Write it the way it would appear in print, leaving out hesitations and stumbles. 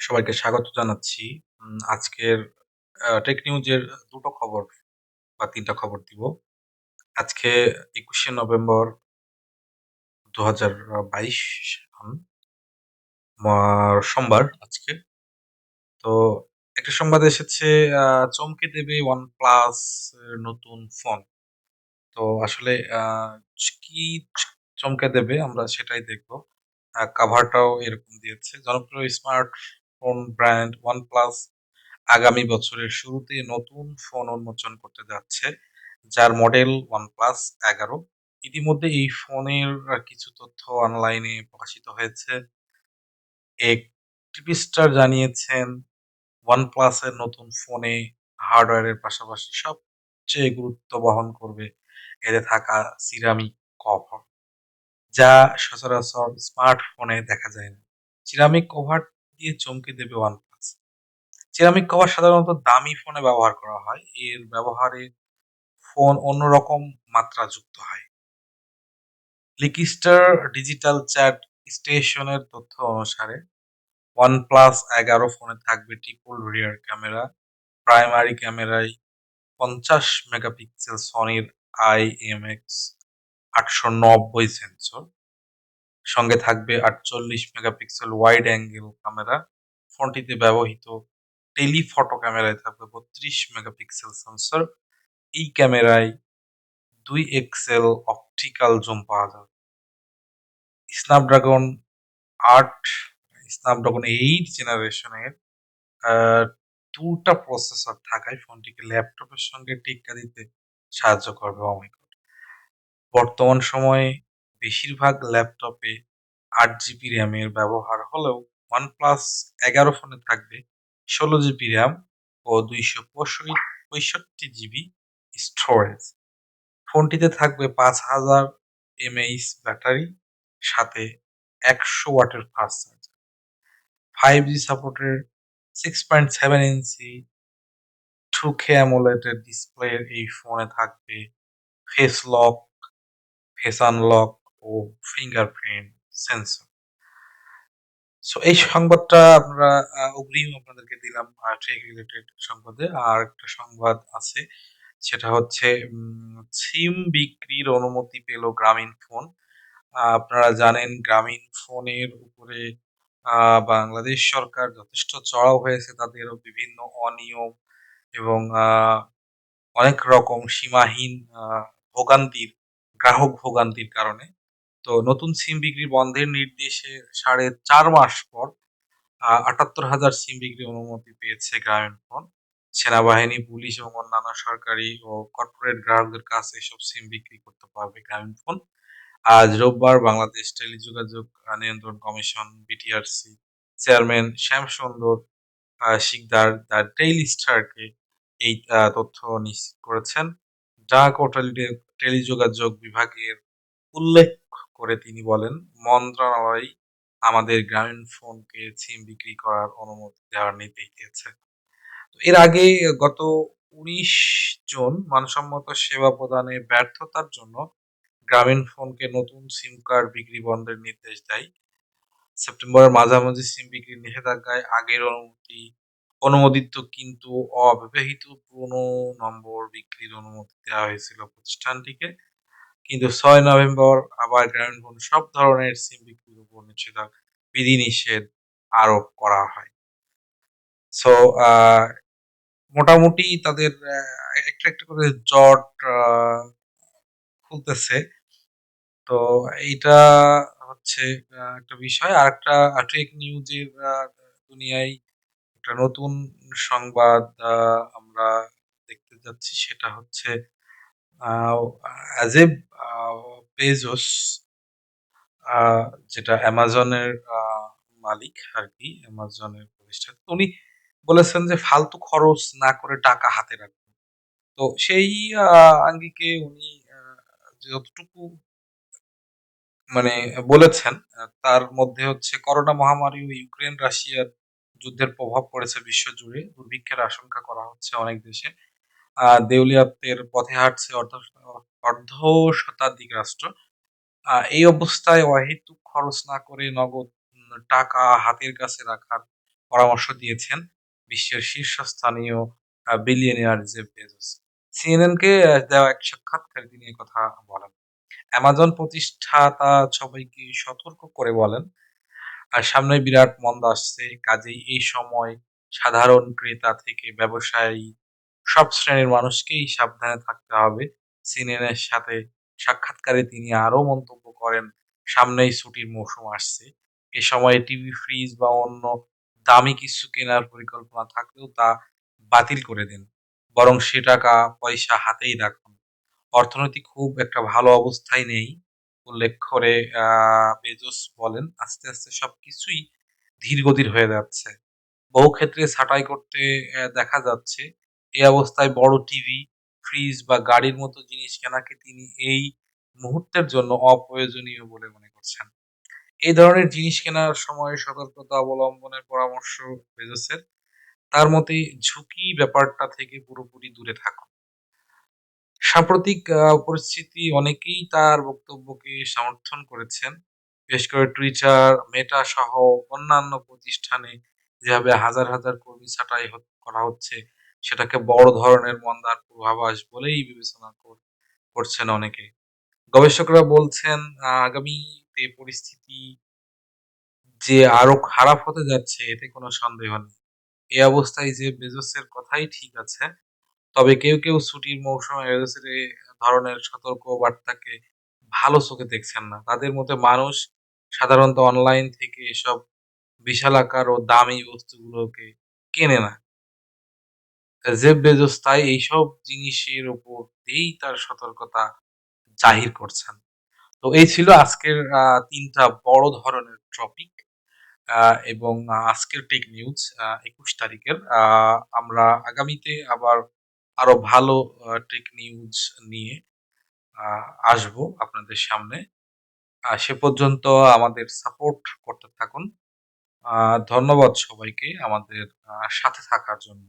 সবাইকে স্বাগত জানাচ্ছি। আজকের টেক নিউজের ২ টো খবর বা ৩ টা খবর দিব। আজকে ২১শে নভেম্বর ২০২২ সন মা সোমবার আজকে। তো একটা সংবাদ এসেছে আ চমকে দেবে OnePlus এর নতুন ফোন। তো আসলে কি চমকে দেবে আমরা সেটাই দেখব। কভারটাও এরকম দিয়েছে। জনপ্রিয় স্মার্টফোন ব্র্যান্ড OnePlus আগামী বছরের শুরুতে নতুন ফোন উন্মোচন করতে যাচ্ছে, যার মডেল OnePlus 11। ইতিমধ্যে এই ফোনের কিছু তথ্য অনলাইনে প্রকাশিত হয়েছে। এক টিভি জানিয়েছেন, OnePlus এর নতুন ফোনে হার্ডওয়্যারের পাশাপাশি সবচেয়ে গুরুত্ব বহন করবে এতে থাকা সিরামিক কভার, যা সচরাচর স্মার্টফোনে দেখা যায় না। সিরামিক কভার দিয়ে চমকে দেবে OnePlus। সিরামিক কভার সাধারণত দামি ফোনে ব্যবহার করা হয়। এর ব্যবহারে ফোন অন্যরকম মাত্রা যুক্ত হয়। লিকিস্টার ডিজিটাল চ্যাট স্টেশনের তথ্য অনুসারে OnePlus 11 ফোনে থাকবে ট্রিপল রিয়ার ক্যামেরা, প্রাইমারি ক্যামেরায় 50 মেগাপিক্সেল সনির IMX 890 সেন্সর, সঙ্গে থাকবে 48 মেগাপিক্সেল ওয়াইড অ্যাঙ্গেল ক্যামেরা। ফোনটিতে ব্যবহৃত টেলিফটো ক্যামেরায় থাকবে 32 মেগাপিক্সেল সেন্সর। এই ক্যামেরায় 2 এক্সেল অপটিক্যাল জুম পাওয়া যাবে। স্ন্যাপড্রাগন ৮, স্ন্যাপড্রাগন 8 জেনারেশনের আ ২ টা প্রসেসর থাকায় ফোনটিকে ল্যাপটপের সঙ্গে টেক্কা দিতে সাহায্য করবে। Oh my God! বর্তমান সময়ে বেশিরভাগ ল্যাপটপে ৮ জিবি র‍্যামের ব্যবহার হলেও OnePlus 11 ফোনে থাকবে ১৬ জিবি র‍্যাম ও ২৬৫ জিবি স্টোরেজ। ফোনটিতে থাকবে ৫,০০০ এমএইচ ব্যাটারি, সাথে ১০০ ওয়াটের ফাস্ট চার্জার। 5G সাপোর্টের 6.7 ইঞ্চি 2K AMOLED ডিসপ্লের এই ফোনে থাকবে ফেস লক, ফেস আনলক ও ফিঙ্গারপ্রিন্ট সেন্সর। সো এই সংবাদটা আমরা অগ্রিম আপনাদেরকে দিলাম টেক রিলেটেড সংবাদে। আর একটা সংবাদ আছে, সেটা হচ্ছে সিম বিক্রির অনুমতি পেল গ্রামীণফোন। আপনারা জানেন গ্রামীণফোনের উপরে বাংলাদেশ সরকার যথেষ্ট চড়াও হয়েছে তাদেরও বিভিন্ন অনিয়ম এবং অনেক রকম সীমাহীন ভোগান্তির গ্রাহক ভোগান্তির কারণে। তো নতুন সিম বিক্রি বন্ধের নির্দেশে ৪.৫ মাস পর ৭৮,০০০ সিম বিক্রির অনুমতি পেয়েছে গ্রামীণফোন। সেনাবাহিনী, পুলিশ এবং অন্যান্য সরকারি ও কর্পোরেট গ্রাহকদের কাছে এসব সিম বিক্রি করতে পারবে গ্রামীণফোন। আজ রোববার বাংলাদেশ টেলিযোগাযোগ নিয়ন্ত্রণ কমিশন BTRC chairman Shyamsundar Sikdar the Daily স্টারকে এই তথ্য নিশ্চিত করেছেন। ডাক ও টেলিযোগাযোগ বিভাগের উল্লেখ করে তিনি বলেন, মন্ত্রণালয় আমাদের গ্রামীণফোনকে সিম বিক্রি করার অনুমতি দেওয়ার নির্দেশ দিয়েছে। তো এর আগে গত ১৯ জুন মানসম্মত সেবা প্রদানে ব্যর্থতার জন্য গ্রামীণফোনকে নতুন সিম কার্ড বিক্রি বন্ধের নির্দেশ দেয়। সেপ্টেম্বরের মাঝামাঝি সিম বিক্রির নিষেধাজ্ঞায় আগের অনুমোদিত কিন্তু অব্যবহৃত পুরনো নম্বর বিক্রির অনুমতি দেওয়া হয়েছিল প্রতিষ্ঠানটিকে। কিন্তু ৬ নভেম্বর আবার গ্রামীণফোন সব ধরনের সিম বিক্রির উপর বিধিনিষেধ আরোপ করা হয়। সো মোটামুটি তাদের একটা করে জট খুলতেছে। তো এইটা হচ্ছে একটা বিষয়। আরেকটা টেক নিউজের দুনিয়ায় একটা নতুন সংবাদ আমরা দেখতে যাচ্ছি, সেটা হচ্ছে আ অ্যাজেব আ বেজোস আ যেটা অ্যামাজনের মালিক আরকি, অ্যামাজনের প্রতিষ্ঠাতা। উনি বলেছেন যে ফালতু খরচ না করে টাকা হাতে রাখুন। তো সেই আ আঙ্গিকে উনি যতটুকু মানে বলেছেন, তার মধ্যে হচ্ছে করোনা মহামারী ও ইউক্রেন রাশিয়ার যুদ্ধের প্রভাব পড়েছে বিশ্বজুড়ে। দুর্ভিক্ষের আশঙ্কা করা হচ্ছে অনেক দেশে। দেউলিয়াত্বের পথে হাঁটছে অর্ধ শতাধিক রাষ্ট্র। এই অবস্থায় অহেতুক খরচ না করে নগদ টাকা হাতের কাছে রাখার পরামর্শ দিয়েছেন বিশ্বের শীর্ষস্থানীয় বিলিয়নিয়ার জেফ বেজোস। সিএনএনকে দেওয়া এক সাক্ষাৎকারে তিনি এ কথা বলেন। অ্যামাজন প্রতিষ্ঠাতা সবাইকে সতর্ক করে বলেন, আর সামনে বিরাট মন্দা আসছে। কাজেই এই সময় সাধারণ ক্রেতা থেকে ব্যবসায়ী সব শ্রেণীর মানুষকেই সাবধানে থাকতে হবে। সিএনএনের সাথে সাক্ষাৎকারে তিনি আরো মন্তব্য করেন, সামনেই ছুটির মৌসুম আসছে। এ সময়ে টিভি, ফ্রিজ বা অন্য দামি কিছু কেনার পরিকল্পনা থাকলেও তা বাতিল করে দিন। বরং সে টাকা পয়সা হাতেই রাখুন। অর্থনীতি খুব একটা ভালো অবস্থায় নেই। উল্লেখ করে বেজোস বলেন, আস্তে, আস্তে সবকিছুই ধীরগতির হয়ে যাচ্ছে। বহু ক্ষেত্রে ছাঁটাই করতে দেখা যাচ্ছে। এই অবস্থায় বড় টিভি, ফ্রিজ বা গাড়ির মতো জিনিস কেনাকে তিনি এই মুহূর্তের জন্য অপ্রয়োজনীয় বলে মনে করছেন। এই ধরনের জিনিস কেনার সময় সতর্কতা অবলম্বনের পরামর্শ বেজোসের। তার মতে ঝুঁকি ব্যাপারটা থেকে পুরোপুরি দূরে থাকুন। সাম্প্রতিক পরিস্থিতি অনেকেই তার বক্তব্যকে সমর্থন করেছেন। বিশেষ করে টুইটার, মেটা সহ অন্যান্য প্রতিষ্ঠানে যেভাবে হাজার, হাজার কর্মী ছাঁটাই করা হচ্ছে, সেটাকে বড় ধরনের মন্দার পূর্বাভাস বলেই বিবেচনা করছেন অনেকে। গবেষকরা বলছেন, আগামীতে পরিস্থিতি যে আরো খারাপ হতে যাচ্ছে এতে কোনো সন্দেহ নেই। এই অবস্থায় যে বেজোসের কথাই ঠিক আছে। তবে কেউ, কেউ ছুটির মৌসুমে বেজোসের এ ধরনের সতর্ক বার্তাকে ভালো চোখে দেখছেন না। তাদের মতে মানুষ সাধারণত অনলাইন থেকে এসব বিশালাকার ও দামি বস্তুগুলোকে কেনে না। জেফ বেজোস তাই এইসব জিনিসের উপর দিয়েই তার সতর্কতা জাহির করছেন। তো এই ছিল আজকের ৩ টা বড় ধরনের টপিক এবং আজকের টেক নিউজ ২১ তারিখের। আমরা আগামীতে আবার আরো ভালো টেক নিউজ নিয়ে আ আসবো আপনাদের সামনে। সে পর্যন্ত আমাদের সাপোর্ট করতে থাকুন। আ ধন্যবাদ সবাইকে আমাদের সাথে থাকার জন্য।